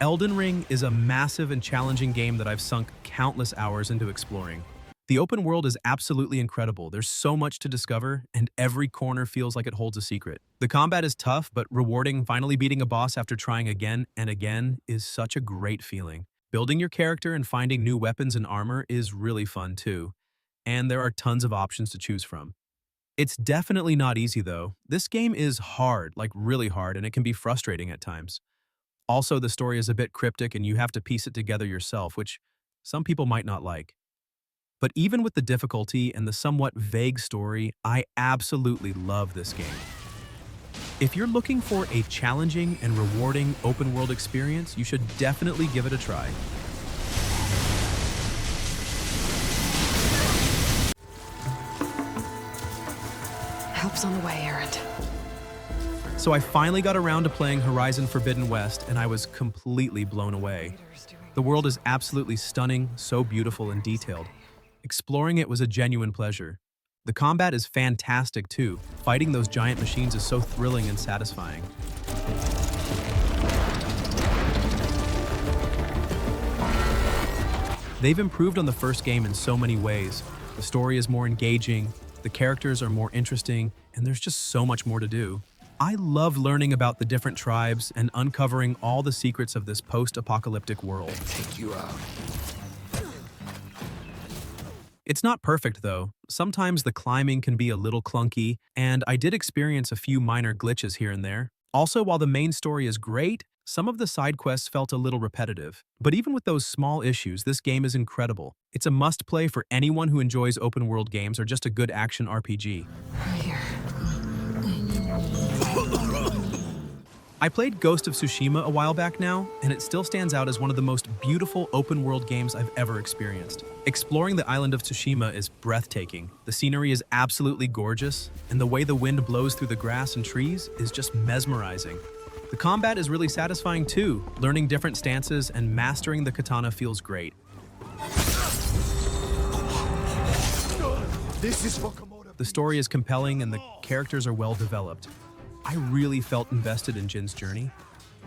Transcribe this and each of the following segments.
Elden Ring is a massive and challenging game that I've sunk countless hours into exploring. The open world is absolutely incredible. There's so much to discover, and every corner feels like it holds a secret. The combat is tough, but rewarding. Finally beating a boss after trying again and again is such a great feeling. Building your character and finding new weapons and armor is really fun too. And there are tons of options to choose from. It's definitely not easy though. This game is hard, like really hard, and it can be frustrating at times. Also, the story is a bit cryptic and you have to piece it together yourself, which some people might not like. But even with the difficulty and the somewhat vague story, I absolutely love this game. If you're looking for a challenging and rewarding open-world experience, you should definitely give it a try. Help's on the way, Errant. So I finally got around to playing Horizon Forbidden West, and I was completely blown away. The world is absolutely stunning, so beautiful and detailed. Exploring it was a genuine pleasure. The combat is fantastic too. Fighting those giant machines is so thrilling and satisfying. They've improved on the first game in so many ways. The story is more engaging, the characters are more interesting, and there's just so much more to do. I love learning about the different tribes and uncovering all the secrets of this post-apocalyptic world. Take you out. It's not perfect though. Sometimes the climbing can be a little clunky, and I did experience a few minor glitches here and there. Also, while the main story is great, some of the side quests felt a little repetitive. But even with those small issues, this game is incredible. It's a must-play for anyone who enjoys open-world games or just a good action RPG. Here. I played Ghost of Tsushima a while back now, and it still stands out as one of the most beautiful open-world games I've ever experienced. Exploring the island of Tsushima is breathtaking. The scenery is absolutely gorgeous, and the way the wind blows through the grass and trees is just mesmerizing. The combat is really satisfying too. Learning different stances and mastering the katana feels great. This is for Komodo. The story is compelling and the characters are well developed. I really felt invested in Jin's journey.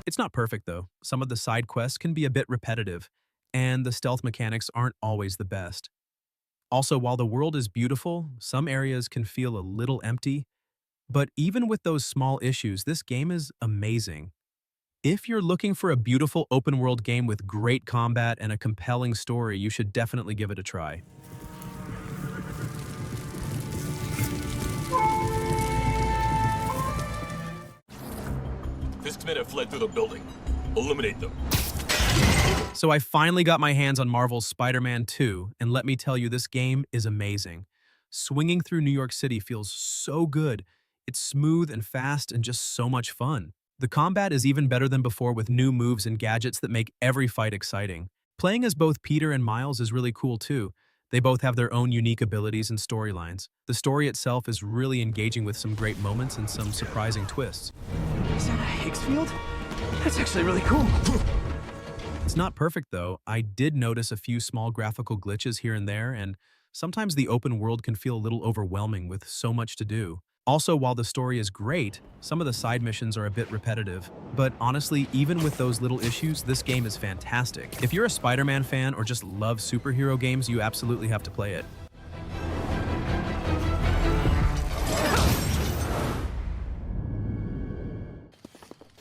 It's not perfect though. Some of the side quests can be a bit repetitive, and the stealth mechanics aren't always the best. Also, while the world is beautiful, some areas can feel a little empty, but even with those small issues, this game is amazing. If you're looking for a beautiful open-world game with great combat and a compelling story, you should definitely give it a try. Fiskmen have fled through the building. Eliminate them. So I finally got my hands on Marvel's Spider-Man 2, and let me tell you, this game is amazing. Swinging through New York City feels so good. It's smooth and fast and just so much fun. The combat is even better than before with new moves and gadgets that make every fight exciting. Playing as both Peter and Miles is really cool too. They both have their own unique abilities and storylines. The story itself is really engaging with some great moments and some surprising twists. Is that a Higgs field? That's actually really cool. It's not perfect though. I did notice a few small graphical glitches here and there, and sometimes the open world can feel a little overwhelming with so much to do. Also, while the story is great, some of the side missions are a bit repetitive. But honestly, even with those little issues, this game is fantastic. If you're a Spider-Man fan or just love superhero games, you absolutely have to play it.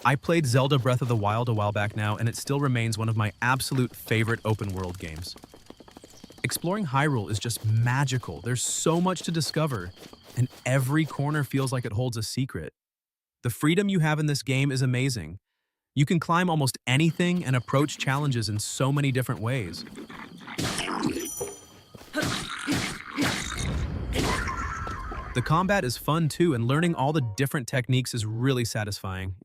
I played Zelda Breath of the Wild a while back now, and it still remains one of my absolute favorite open-world games. Exploring Hyrule is just magical. There's so much to discover, and every corner feels like it holds a secret. The freedom you have in this game is amazing. You can climb almost anything and approach challenges in so many different ways. The combat is fun too, and learning all the different techniques is really satisfying.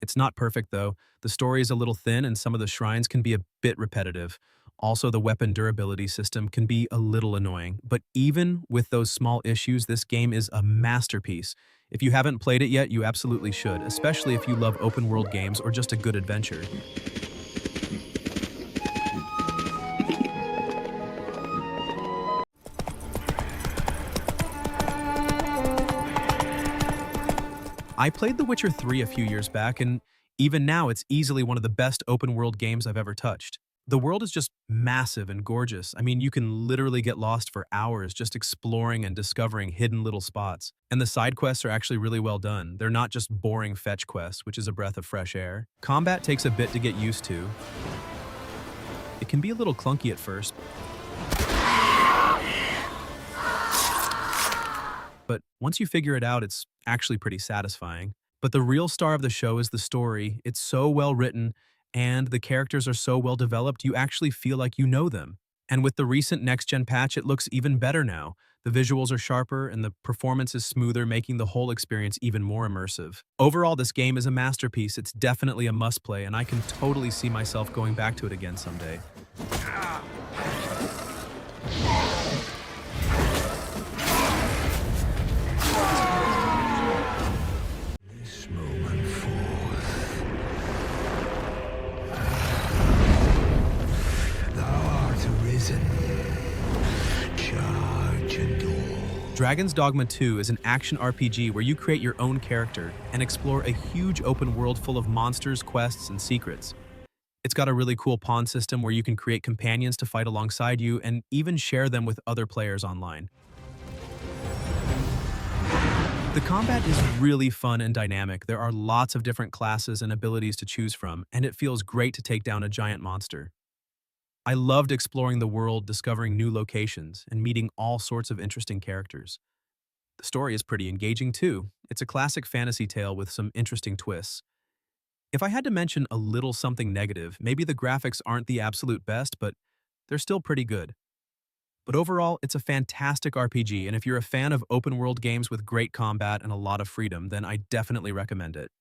It's not perfect though. The story is a little thin and some of the shrines can be a bit repetitive. Also, the weapon durability system can be a little annoying. But even with those small issues, this game is a masterpiece. If you haven't played it yet, you absolutely should, especially if you love open world games or just a good adventure. I played The Witcher 3 a few years back, and Even now, it's easily one of the best open-world games I've ever touched. The world is just massive and gorgeous. I mean, you can literally get lost for hours just exploring and discovering hidden little spots. And the side quests are actually really well done. They're not just boring fetch quests, which is a breath of fresh air. Combat takes a bit to get used to. It can be a little clunky at first, but once you figure it out, it's actually pretty satisfying. But the real star of the show is the story. It's so well written, and the characters are so well developed, you actually feel like you know them. And with the recent next-gen patch, it looks even better now. The visuals are sharper, and the performance is smoother, making the whole experience even more immersive. Overall, this game is a masterpiece. It's definitely a must-play, and I can totally see myself going back to it again someday. Dragon's Dogma 2 is an action RPG where you create your own character and explore a huge open world full of monsters, quests, and secrets. It's got a really cool pawn system where you can create companions to fight alongside you and even share them with other players online. The combat is really fun and dynamic. There are lots of different classes and abilities to choose from, and it feels great to take down a giant monster. I loved exploring the world, discovering new locations, and meeting all sorts of interesting characters. The story is pretty engaging too. It's a classic fantasy tale with some interesting twists. If I had to mention a little something negative, maybe the graphics aren't the absolute best, but they're still pretty good. But overall, it's a fantastic RPG, and if you're a fan of open-world games with great combat and a lot of freedom, then I definitely recommend it.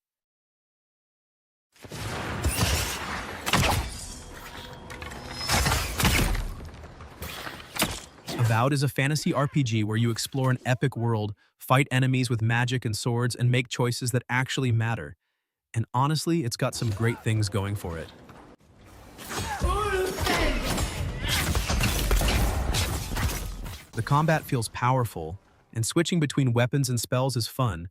Avowed is a fantasy RPG where you explore an epic world, fight enemies with magic and swords, and make choices that actually matter. And honestly, it's got some great things going for it. The combat feels powerful, and switching between weapons and spells is fun,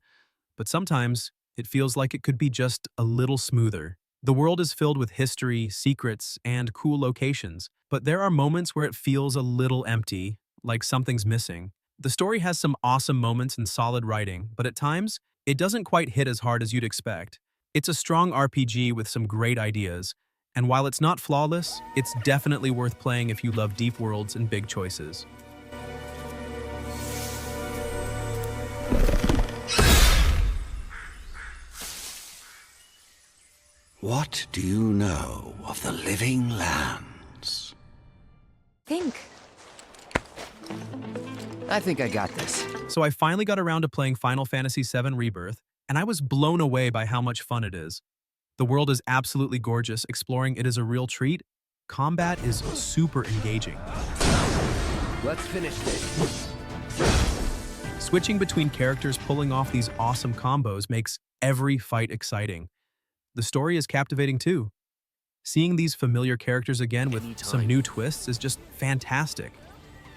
but sometimes it feels like it could be just a little smoother. The world is filled with history, secrets, and cool locations, but there are moments where it feels a little empty, like something's missing. The story has some awesome moments and solid writing, but at times, it doesn't quite hit as hard as you'd expect. It's a strong RPG with some great ideas, and while it's not flawless, it's definitely worth playing if you love deep worlds and big choices. What do you know of the Living Lands? I think I got this. So I finally got around to playing Final Fantasy VII Rebirth, and I was blown away by how much fun it is. The world is absolutely gorgeous, exploring it is a real treat. Combat is super engaging. Let's finish this. Switching between characters pulling off these awesome combos makes every fight exciting. The story is captivating too. Seeing these familiar characters again with some new twists is just fantastic.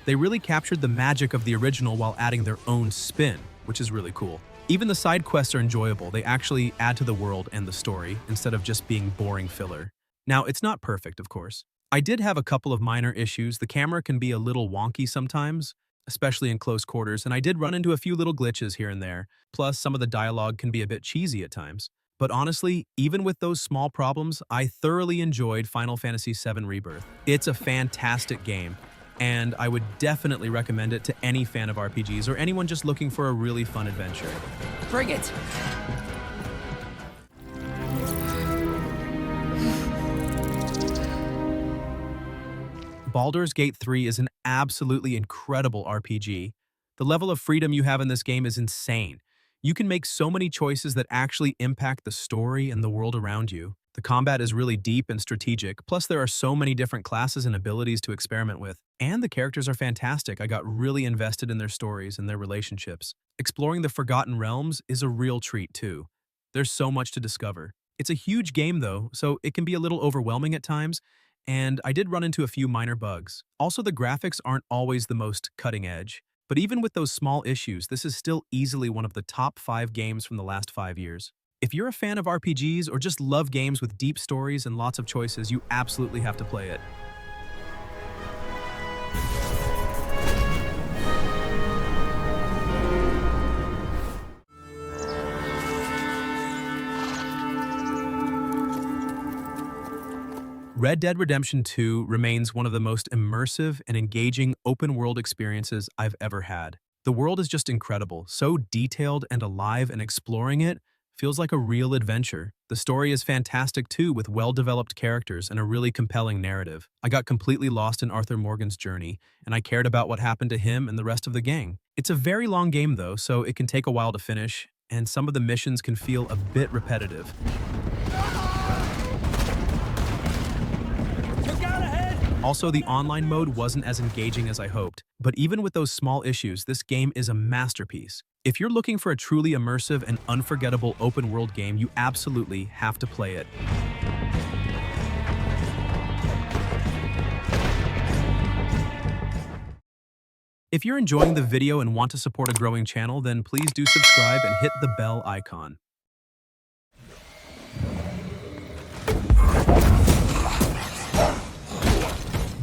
They really captured the magic of the original while adding their own spin, which is really cool. Even the side quests are enjoyable. They actually add to the world and the story instead of just being boring filler. Now, it's not perfect, of course. I did have a couple of minor issues. The camera can be a little wonky sometimes, especially in close quarters, and I did run into a few little glitches here and there. Plus, some of the dialogue can be a bit cheesy at times. But honestly, even with those small problems, I thoroughly enjoyed Final Fantasy VII Rebirth. It's a fantastic game, and I would definitely recommend it to any fan of RPGs or anyone just looking for a really fun adventure. Bring it! Baldur's Gate 3 is an absolutely incredible RPG. The level of freedom you have in this game is insane. You can make so many choices that actually impact the story and the world around you. The combat is really deep and strategic, plus there are so many different classes and abilities to experiment with. And the characters are fantastic. I got really invested in their stories and their relationships. Exploring the Forgotten Realms is a real treat too. There's so much to discover. It's a huge game though, so it can be a little overwhelming at times, and I did run into a few minor bugs. Also, the graphics aren't always the most cutting edge. But even with those small issues, this is still easily one of the top 5 games from the last 5 years. If you're a fan of RPGs or just love games with deep stories and lots of choices, you absolutely have to play it. Red Dead Redemption 2 remains one of the most immersive and engaging open-world experiences I've ever had. The world is just incredible, so detailed and alive, and exploring it feels like a real adventure. The story is fantastic too, with well-developed characters and a really compelling narrative. I got completely lost in Arthur Morgan's journey, and I cared about what happened to him and the rest of the gang. It's a very long game though, so it can take a while to finish, and some of the missions can feel a bit repetitive. Also, the online mode wasn't as engaging as I hoped, but even with those small issues, this game is a masterpiece. If you're looking for a truly immersive and unforgettable open-world game, you absolutely have to play it. If you're enjoying the video and want to support a growing channel, then please do subscribe and hit the bell icon.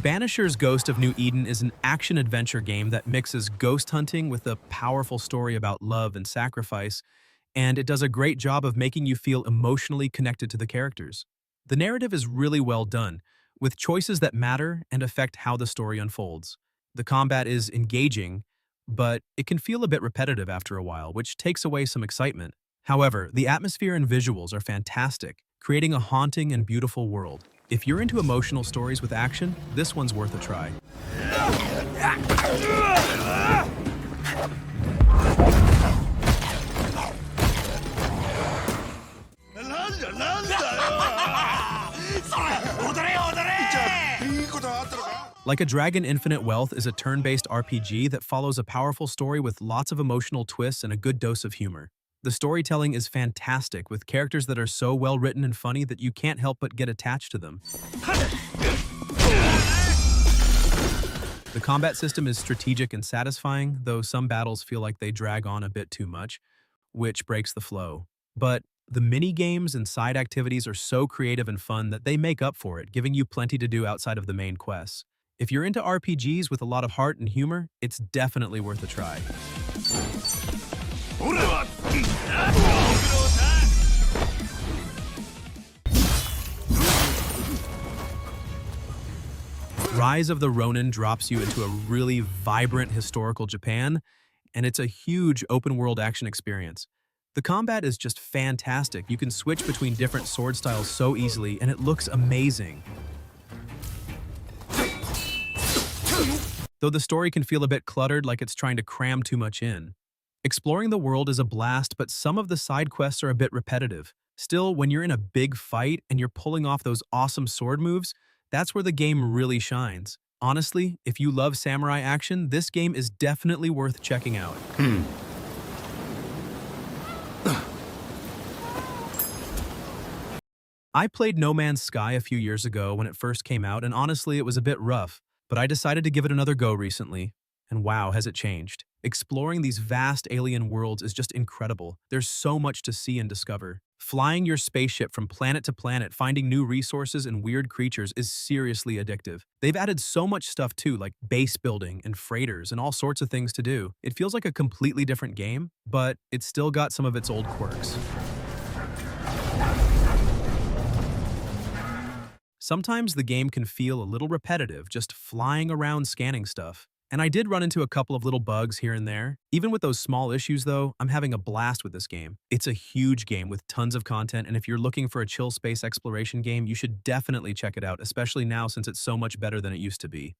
Banisher's Ghost of New Eden is an action-adventure game that mixes ghost hunting with a powerful story about love and sacrifice, and it does a great job of making you feel emotionally connected to the characters. The narrative is really well done, with choices that matter and affect how the story unfolds. The combat is engaging, but it can feel a bit repetitive after a while, which takes away some excitement. However, the atmosphere and visuals are fantastic, creating a haunting and beautiful world. If you're into emotional stories with action, this one's worth a try. Like a Dragon Infinite Wealth is a turn-based RPG that follows a powerful story with lots of emotional twists and a good dose of humor. The storytelling is fantastic, with characters that are so well written and funny that you can't help but get attached to them. The combat system is strategic and satisfying, though some battles feel like they drag on a bit too much, which breaks the flow. But the mini-games and side activities are so creative and fun that they make up for it, giving you plenty to do outside of the main quests. If you're into RPGs with a lot of heart and humor, it's definitely worth a try. Rise of the Ronin drops you into a really vibrant historical Japan, and it's a huge open-world action experience. The combat is just fantastic. You can switch between different sword styles so easily, and it looks amazing. Though the story can feel a bit cluttered, like it's trying to cram too much in. Exploring the world is a blast, but some of the side quests are a bit repetitive. Still, when you're in a big fight and you're pulling off those awesome sword moves, that's where the game really shines. Honestly, if you love samurai action, this game is definitely worth checking out. I played No Man's Sky a few years ago when it first came out, and honestly, it was a bit rough, but I decided to give it another go recently, and wow, has it changed. Exploring these vast alien worlds is just incredible. There's so much to see and discover. Flying your spaceship from planet to planet, finding new resources and weird creatures is seriously addictive. They've added so much stuff too, like base building and freighters and all sorts of things to do. It feels like a completely different game, but it's still got some of its old quirks. Sometimes the game can feel a little repetitive, just flying around scanning stuff. And I did run into a couple of little bugs here and there. Even with those small issues though, I'm having a blast with this game. It's a huge game with tons of content, and if you're looking for a chill space exploration game, you should definitely check it out, especially now since it's so much better than it used to be.